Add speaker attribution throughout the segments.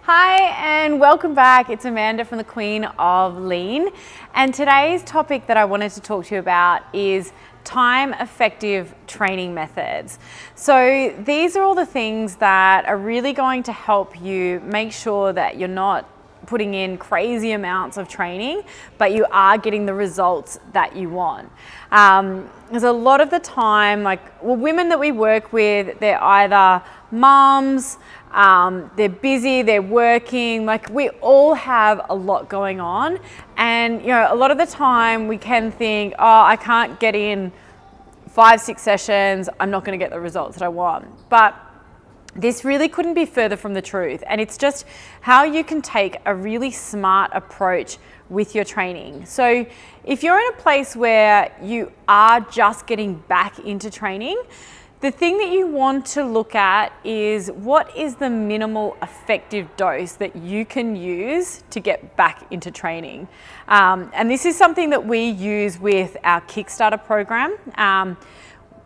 Speaker 1: Hi and welcome back. It's Amanda from the Queen of Lean, and today's topic that I wanted to talk to you about is time effective training methods. So these are all the things that are really going to help you make sure that you're not putting in crazy amounts of training, but you are getting the results that you want. Because a lot of the time, women that we work with, they're either mums, they're busy, they're working, we all have a lot going on. And a lot of the time we can think, oh, I can't get in 5-6 sessions, I'm not gonna get the results that I want. But this really couldn't be further from the truth. And it's just how you can take a really smart approach with your training. So if you're in a place where you are just getting back into training, the thing that you want to look at is what is the minimal effective dose that you can use to get back into training. And this is something that we use with our Kickstarter program.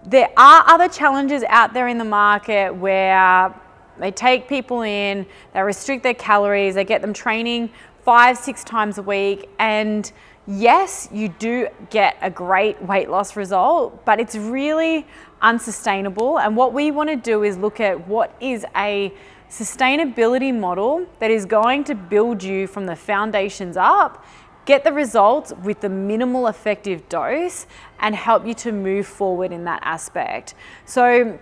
Speaker 1: There are other challenges out there in the market where they take people in, they restrict their calories, they get them training 5-6 times a week, and yes, you do get a great weight loss result, but it's really unsustainable. And what we want to do is look at what is a sustainability model that is going to build you from the foundations up, get the results with the minimal effective dose, and help you to move forward in that aspect. So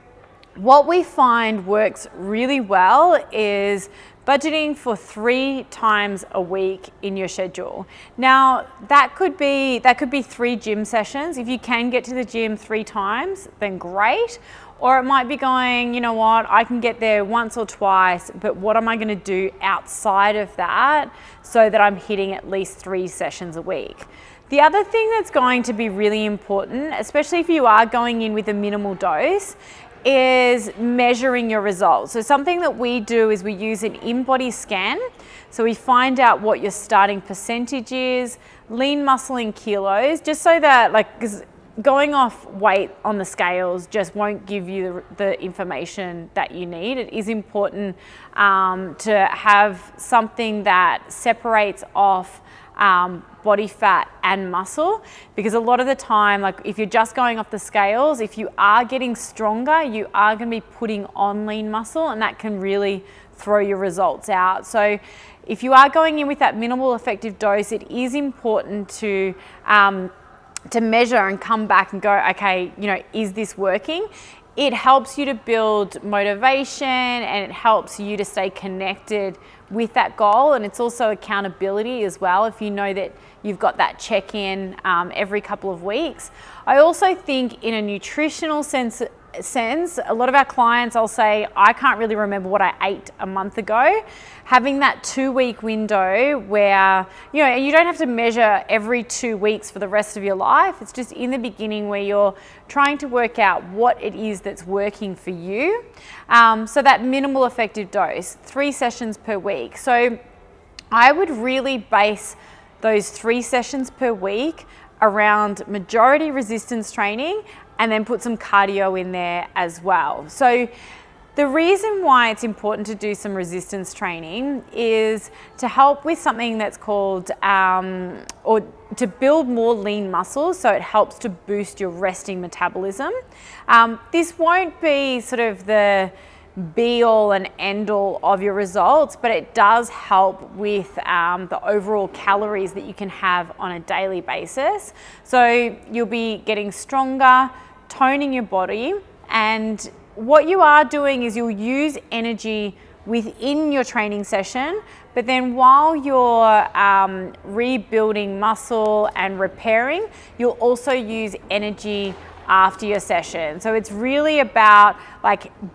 Speaker 1: what we find works really well is budgeting for 3 times a week in your schedule. Now, that could be 3 gym sessions. If you can get to the gym 3 times, then great. Or it might be going, you know what, I can get there once or twice, but what am I gonna do outside of that so that I'm hitting at least 3 sessions a week? The other thing that's going to be really important, especially if you are going in with a minimal dose, is measuring your results. So something that we do is we use an in-body scan. So we find out what your starting percentage is, lean muscle in kilos, just so that, because going off weight on the scales just won't give you the information that you need. It is important to have something that separates off body fat and muscle, because a lot of the time, if you're just going off the scales, if you are getting stronger, you are going to be putting on lean muscle, and that can really throw your results out. So if you are going in with that minimal effective dose, it is important to measure and come back and go, okay, is this working? It helps you to build motivation, and it helps you to stay connected with that goal. And it's also accountability as well, if you know that you've got that check-in every couple of weeks. I also think in a nutritional sense, a lot of our clients, I'll say, I can't really remember what I ate a month ago. Having that 2-week window where, you don't have to measure every 2 weeks for the rest of your life. It's just in the beginning where you're trying to work out what it is that's working for you. So that minimal effective dose, 3 sessions per week. So I would really base those 3 sessions per week around majority resistance training, and then put some cardio in there as well. So the reason why it's important to do some resistance training is to help with something that's called, or to build more lean muscles, so it helps to boost your resting metabolism. This won't be sort of the be all and end all of your results, but it does help with the overall calories that you can have on a daily basis. So you'll be getting stronger, toning your body, and what you are doing is you'll use energy within your training session, but then while you're rebuilding muscle and repairing, you'll also use energy after your session. So it's really about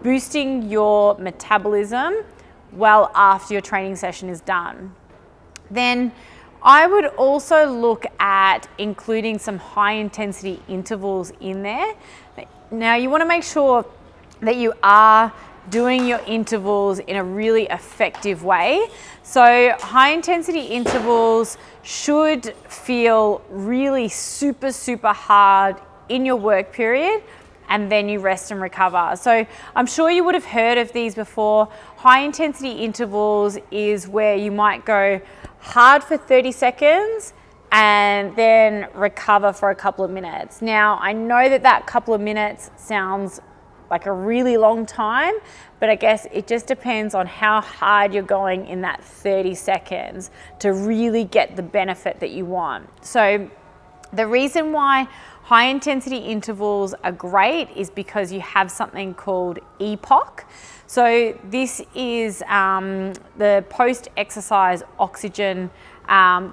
Speaker 1: boosting your metabolism well after your training session is done. Then I would also look at including some high intensity intervals in there. Now you want to make sure that you are doing your intervals in a really effective way. So high intensity intervals should feel really super hard in your work period, and then you rest and recover. So I'm sure you would have heard of these before. High intensity intervals is where you might go hard for 30 seconds and then recover for a couple of minutes. Now, I know that that couple of minutes sounds like a really long time, but I guess it just depends on how hard you're going in that 30 seconds to really get the benefit that you want. So the reason why high intensity intervals are great is because you have something called EPOC. So this is the post-exercise oxygen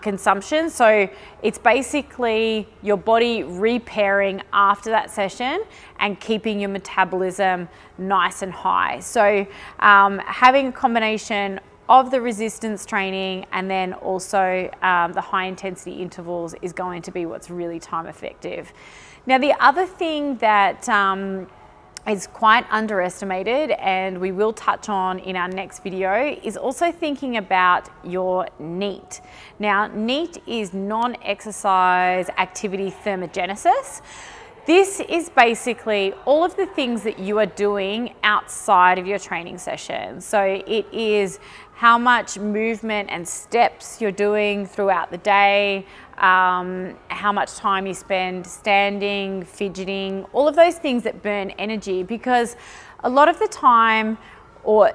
Speaker 1: consumption. So it's basically your body repairing after that session and keeping your metabolism nice and high. So having a combination of the resistance training and then also the high intensity intervals is going to be what's really time effective. Now, the other thing that is quite underestimated, and we will touch on in our next video, is also thinking about your NEAT. Now, NEAT is non-exercise activity thermogenesis. This is basically all of the things that you are doing outside of your training session. So it is how much movement and steps you're doing throughout the day, how much time you spend standing, fidgeting, all of those things that burn energy, because a lot of the time, or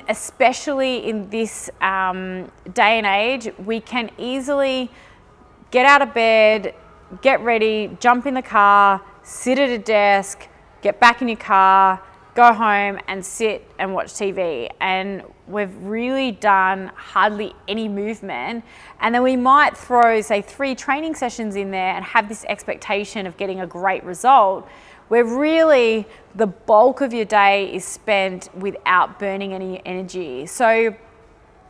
Speaker 1: especially in this day and age, we can easily get out of bed, get ready, jump in the car, sit at a desk, get back in your car, go home and sit and watch TV. And we've really done hardly any movement. And then we might throw, say, 3 training sessions in there and have this expectation of getting a great result, where really the bulk of your day is spent without burning any energy. So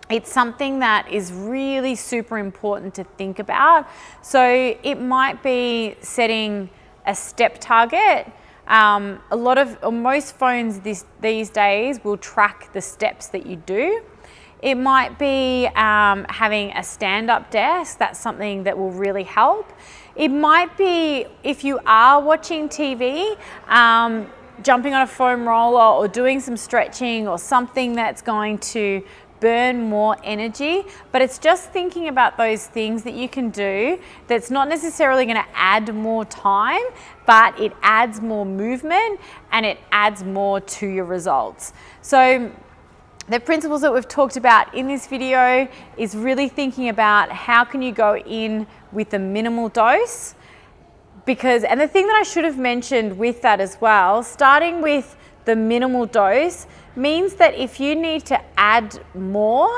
Speaker 1: it's something that is really super important to think about. So it might be setting a step target. Most phones these days will track the steps that you do. It might be having a stand-up desk. That's something that will really help. It might be, if you are watching TV, jumping on a foam roller or doing some stretching or something that's going to burn more energy, but it's just thinking about those things that you can do that's not necessarily going to add more time, but it adds more movement and it adds more to your results. So the principles that we've talked about in this video is really thinking about how can you go in with a minimal dose, and the thing that I should have mentioned with that as well, starting with the minimal dose means that if you need to add more,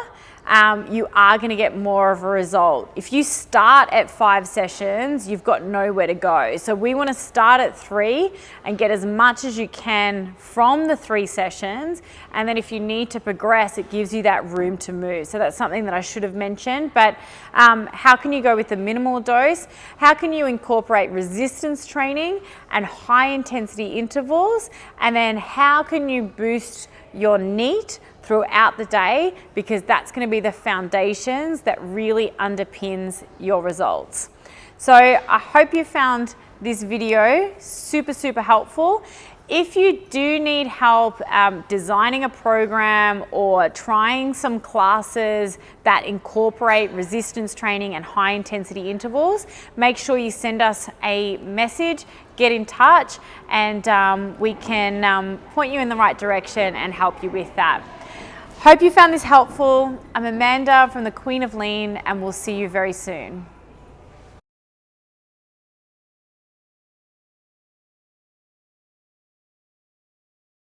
Speaker 1: you are going to get more of a result. If you start at 5 sessions, you've got nowhere to go. So we want to start at 3 and get as much as you can from the 3 sessions. And then if you need to progress, it gives you that room to move. So that's something that I should have mentioned. But how can you go with the minimal dose? How can you incorporate resistance training and high intensity intervals? And then how can you boost your NEAT throughout the day, because that's going to be the foundations that really underpins your results. So I hope you found this video super, super helpful. If you do need help designing a program or trying some classes that incorporate resistance training and high intensity intervals, make sure you send us a message, get in touch, and we can point you in the right direction and help you with that. Hope you found this helpful. I'm Amanda from the Queen of Lean, and we'll see you very soon.